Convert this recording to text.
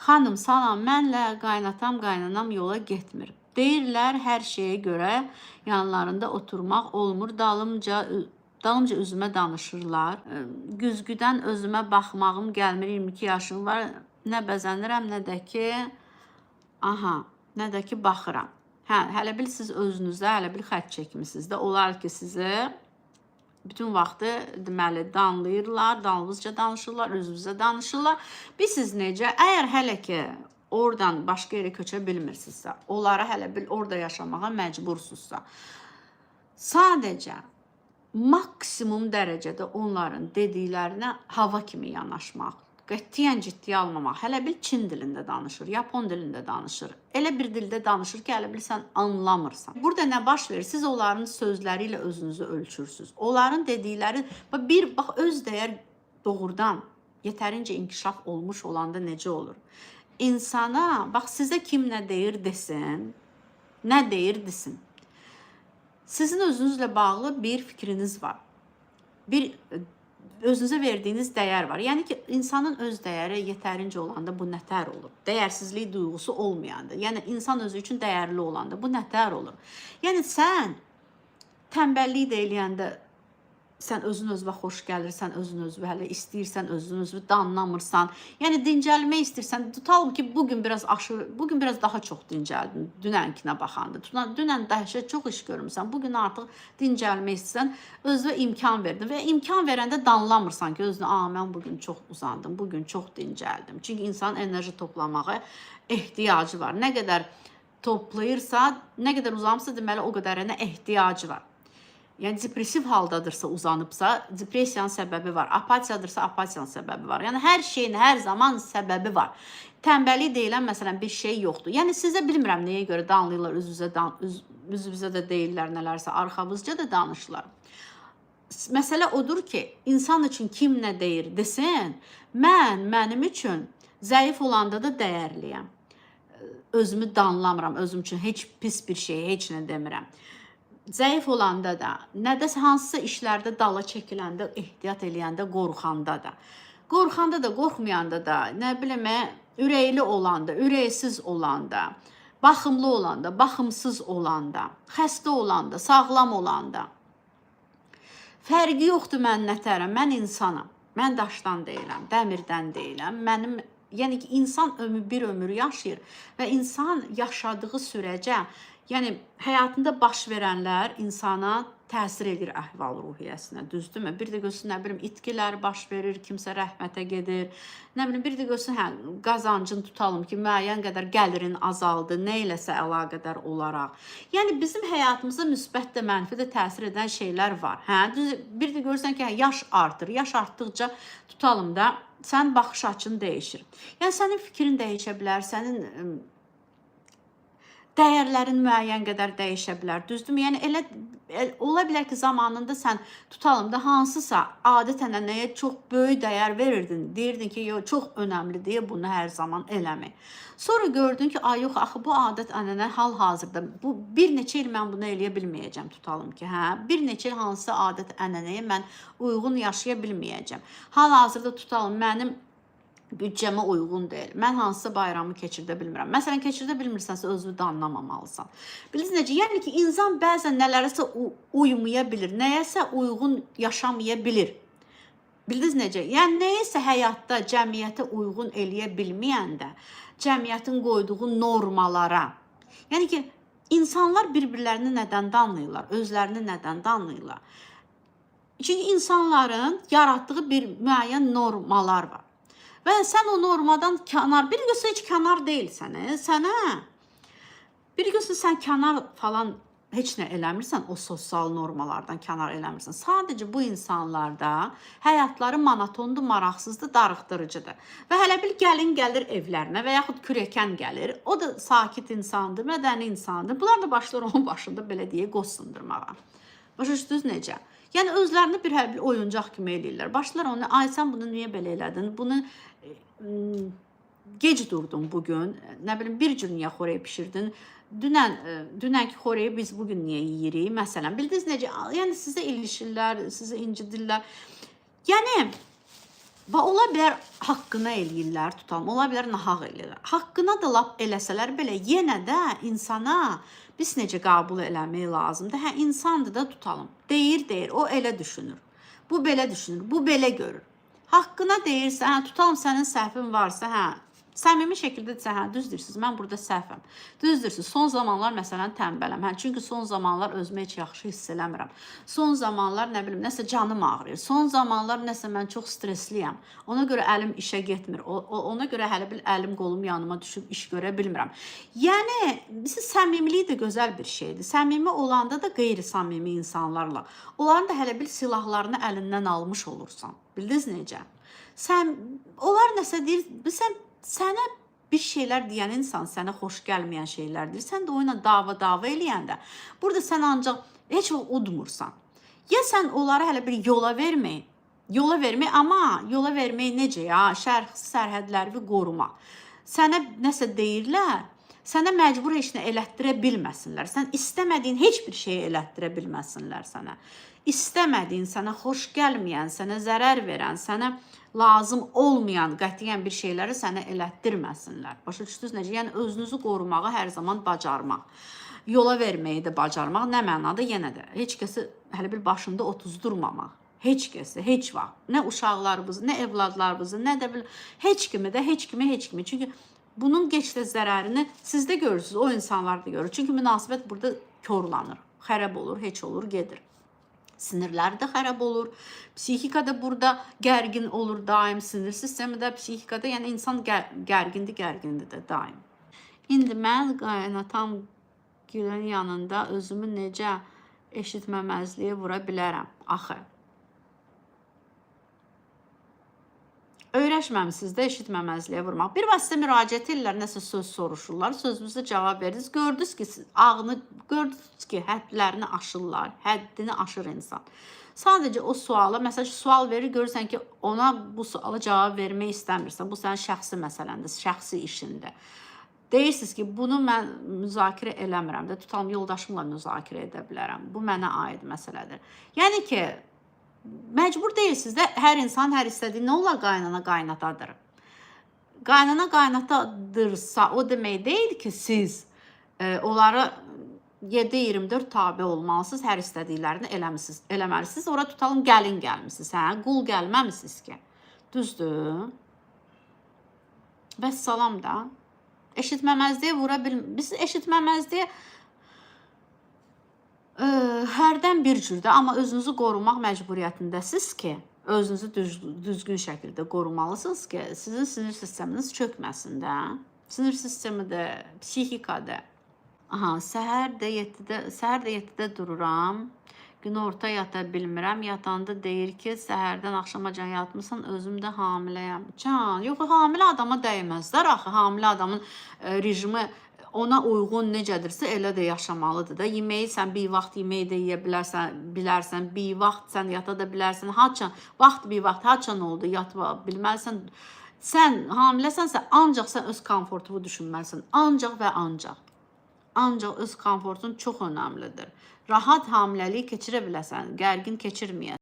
Xanım salam, mənlə qaynatam, qaynanam yola getmir. Deyirlər hər şeyə görə yanlarında oturmaq olmur, dalımca üzümə danışırlar. Güzgüdən özümə baxmağım gəlmir, 22 yaşım var, nə bəzənirəm, nə də ki baxıram. Hələ bil siz özünüzə, hələ bil xətt çəkmisiniz də, olar ki sizi bütün vaxtı deməli danlayırlar, dalğızca danışırlar, özünüzə danışırlar. Siz necə? Əgər hələ ki oradan başqa yerə köçə bilmirsinizsə, onlara hələ bil orada yaşamağa məcbursunuzsa, sadəcə maksimum dərəcədə onların dediklərinə hava kimi yanaşmaq, qətiyyən ciddiyə almamaq. Hələ bil Çin dilində danışır, Yapon dilində danışır. Elə bir dildə danışır ki, hələ bil sən anlamırsan. Burada nə baş verir? Siz onların sözləri ilə özünüzü ölçürsünüz. Onların dedikləri, bax öz dəyər doğrudan yetərincə inkişaf olmuş olanda necə olur? İnsana, bax sizə kim nə deyir desin, nə deyir desin. Sizin özünüzlə bağlı bir fikriniz var. Bir özünüzə verdiyiniz dəyər var. Yəni ki, insanın öz dəyəri yetərincə olanda bu nətər olur? Dəyərsizlik duyğusu olmayanda, yəni insan özü üçün dəyərli olanda bu nətər olur? Yəni sən tənbəllik də eləyəndə sən özün özünə xoş gəlirsən, özün özünə hələ istəyirsən, özün özünə danlamırsan. Yəni dincəlmək istəyirsən, tutalım ki, bugün biraz daha çox dincəldin dünənkinə baxanda. Dünən dəhşət çox iş görmüsən, bugün artıq dincəlmək istəyirsən, özünə imkan verdin və imkan verəndə danlamırsan ki, özünə, mən bugün çox uzandım, bugün çox dincəldim. Çünki insanın enerji toplamağa ehtiyacı var. Nə qədər toplayırsa, nə qədər uzanmışsa, deməli o qədərinə ehtiyacı var. Yəni depressiv haldadırsa, uzanıbsa, depressiyanın səbəbi var. Apatiyadırsa, apatiyanın səbəbi var. Yəni hər şeyin hər zaman səbəbi var. Tənbəllik deyilən məsələn bir şey yoxdur. Yəni sizə bilmirəm nəyə görə danlayırlar, üzünüzə də deyirlər nələrsə, arxavızca da danışırlar. Məsələ odur ki, insan üçün kim nə deyir desin, mənim üçün zəif olanda da dəyərliyəm. Özümü danlamıram, özüm üçün heç pis bir şey, heç nə demirəm. Zəif olanda da, nədəsə hansısa işlərdə dala çəkiləndə, ehtiyat eləyəndə, qorxanda da, qorxmayanda da, nə bilim, ürəkli olanda, ürəksiz olanda, baxımlı olanda, baxımsız olanda, xəstə olanda, sağlam olanda. Fərqi yoxdur mən nətərəm, mən insanam, mən daşdan deyiləm, dəmirdən deyiləm, yəni ki, insan bir ömür yaşayır və insan yaşadığı sürəcə, yəni həyatında baş verənlər insana təsir edir əhval-ruhiyyəsinə, düzdürmü? Bir də görsün, nə bilim, itkilər baş verir, kimsə rəhmətə gedir, nə bilim, bir də görsün, qazancın tutalım ki, müəyyən qədər gəlirin azaldı, nə iləsə əlaqədar olaraq. Yəni bizim həyatımıza müsbət də, mənfi də təsir edən şeylər var. Bir də görürsən ki, yaş artır, yaş artdıqca tutalım da, sənin baxış açın dəyişir. Yəni sənin fikrin dəyişə bilər, sənin dəyərlərin müəyyən qədər dəyişə bilər, düzdürmü? Yəni elə ola bilər ki, zamanında sən tutalım da hansısa adət-ənənəyə çox böyük dəyər verirdin, deyirdin ki, çox önəmli deyə bunu hər zaman eləmək. Sonra gördün ki, yox, axı bu adət-ənənə hal-hazırda, bir neçə il mən bunu eləyə bilməyəcəm, tutalım ki, bir neçə il hansısa adət-ənənəyə mən uyğun yaşaya bilməyəcəm. Hal-hazırda tutalım, mənim büdcəmə uyğun deyil. Mən hansısa bayramı keçirdə bilmirəm. Məsələn, keçirdə bilmirsənsə özünü danlamamalısan. Bilirsiniz necə? Yəni ki, insan bəzən nələrəsə uymaya bilir, nəyəsə uyğun yaşamaya bilir. Bilirsiniz necə? Yəni, nəyəsə həyatda cəmiyyətə uyğun eləyə bilməyəndə, cəmiyyətin qoyduğu normalara. Yəni ki, insanlar bir-birlərini nədən danlayırlar? Özlərini nədən danlayırlar? Çünki insanların yaratdığı bir müəyyən normalar var. Və sən o normadan kənar, bir görsə heç kənar deyilsən, sənə, bir görsə sən kənar falan heç nə eləmirsən, o sosial normalardan kənar eləmirsən. Sadəcə bu insanlarda həyatları monotondur, maraqsızdır, darıxdırıcıdır. Və hələ bir gəlin gəlir evlərinə və yaxud kürəkən gəlir, o da sakit insandır, mədəni insandır. Bunlar da başlar onun başında belə deyə qoz sındırmağa. Başa düşdünüz necə? Yəni özlərini bir oyuncaq kimi eləyirlər. Başlar onu, sən bunu niyə belə elədin? Bunu gec durdun bugün, nə bilim, bir cür niyə xorey pişirdin? Dünənki xoreyi biz bugün niyə yeyirik? Məsələn, bildiniz necə? Yəni sizə ilişirlər, sizə incidirlər. Yəni Və ola bilər haqqına eləyirlər, tutalım. Ola bilər nahaq eləyirlər. Haqqına da lap eləsələr belə yenə də insana biz necə qəbul eləmək lazımdır? Hə, insandır da tutalım. Deyir, o elə düşünür. Bu belə düşünür, bu belə görür. Haqqına deyirsə, hə, tutalım sənin səhvin varsa, hə, səmimi şəkildə desə, hə, düz deyirsiniz, mən burada səhvəm. Düz deyirsiniz, son zamanlar məsələn tənbələm. Hə, çünki son zamanlar özümü heç yaxşı hiss eləmirəm. Son zamanlar nə bilim, nəsə canım ağrıyır. Son zamanlar nəsə mən çox stressliyəm. Ona görə əlim işə getmir. Ona görə hələ bil əlim qolum yanıma düşüb iş görə bilmirəm. Yəni səmimilik də gözəl bir şeydir. Səmimi olanda da qeyri-səmimi insanlarla. Onların da hələ bil silahlarını əlindən almış olursan. Bildiniz necə? Onlar nəsə deyir, sənə bir şeylər deyən insan sənə xoş gəlməyən şeylər deyir. Sən də o ilə dava eləyəndə burada sən ancaq heç vaxt udmursan. Ya sən onları hələ bir yola vermək, amma yola vermək necə ya? Şərxsi sərhədləri qorumaq. Sənə nəsə deyirlər, sənə məcbur heç nə elətdirə bilməsinlər. Sən istəmədiyin heç bir şeyi elətdirə bilməsinlər sənə. İstəmədiyin, sənə xoş gəlməyən, sənə zərər verən, sənə lazım olmayan qətiyyən bir şeyləri sənə elətdirməsinlər. Başa düşdünüz necə? Yəni özünüzü qorumağı hər zaman bacarmaq. Yola verməyi də bacarmaq nə mənada? Yenə də heç kəsi hələ bir başında otuzdurmamaq. Heç kəsi, heç vaxt. Nə uşaqlarımızı, nə evladlarımızı, nə də heç kimi. Çünki bunun geç də zərərini siz də görürsünüz, o insanlar da görür. Çünki münasibət burada korlanır, xərab olur, heç olur, gedir. Sinirlər də xərab olur. Psixika da burada gərgin olur daim. Sinir sistemi də psixikada, yəni insan gərgindir də daim. İndi mən qaynatam gülün yanında özümü necə eşitməməzliyə vura bilərəm? Axı. Öyrəşməmisiniz də eşitməməzliyə vurmaq. Bir vaxt sizə müraciət edirlər, nəsə söz soruşurlar, sözünüzə cavab verirsiniz. Gördünüz ki, həddlərini aşırlar, həddini aşır insan. Sadəcə o suala, məsələn, sual verir, görürsən ki, ona bu suala cavab vermək istəmirsən. Bu sənin şəxsi məsələndir, şəxsi işindir. Deyirsiniz ki, bunu mən müzakirə eləmirəm də, tutalım yoldaşımla müzakirə edə bilərəm. Bu mənə aid məsələdir. Yəni ki, məcbur deyilsiniz də, hər insan hər istədiyi nə olar qaynana qaynatadır. Qaynana qaynatadırsa o demək deyil ki, siz onları 7-24 tabi olmalısınız, hər istədiklərini eləməlisiniz. Ora tutalım gəlin gəlmişsiniz, hə? Qul gəlməmisiniz ki. Düzdür? Bəs salam da. Eşitməməzliyə vura bilmir. Biz eşitməməzliyə hərdən bir cürdür, amma özünüzü qorumaq məcburiyyətindəsiniz ki, özünüzü düzgün şəkildə qorumalısınız ki, sizin sinir sisteminiz çökməsin də. Sinir sistemi də, psixika da. Səhər də 7-də dururam. Günorta yata bilmirəm. Yatanda deyir ki, səhərdən axşamacan yatmısan, özüm də hamiləyəm. Yox, hamilə adama dəyməzlər axı. Hamilə adamın rejimi ona uyğun necədirsə elə də yaşamalıdır da. Yeməyi sən bir vaxt yeməyi də yeyə bilərsən, bir vaxt sən yata da bilərsən. Bir vaxt haçan oldu, yata bilməlisən. Sən hamiləsənsə ancaq sən öz komfortunu düşünməlisən. Ancaq və ancaq. Ancaq öz komfortun çox önəmlidir. Rahat hamiləliyi keçirə biləsən, gərgin keçirməyəsən.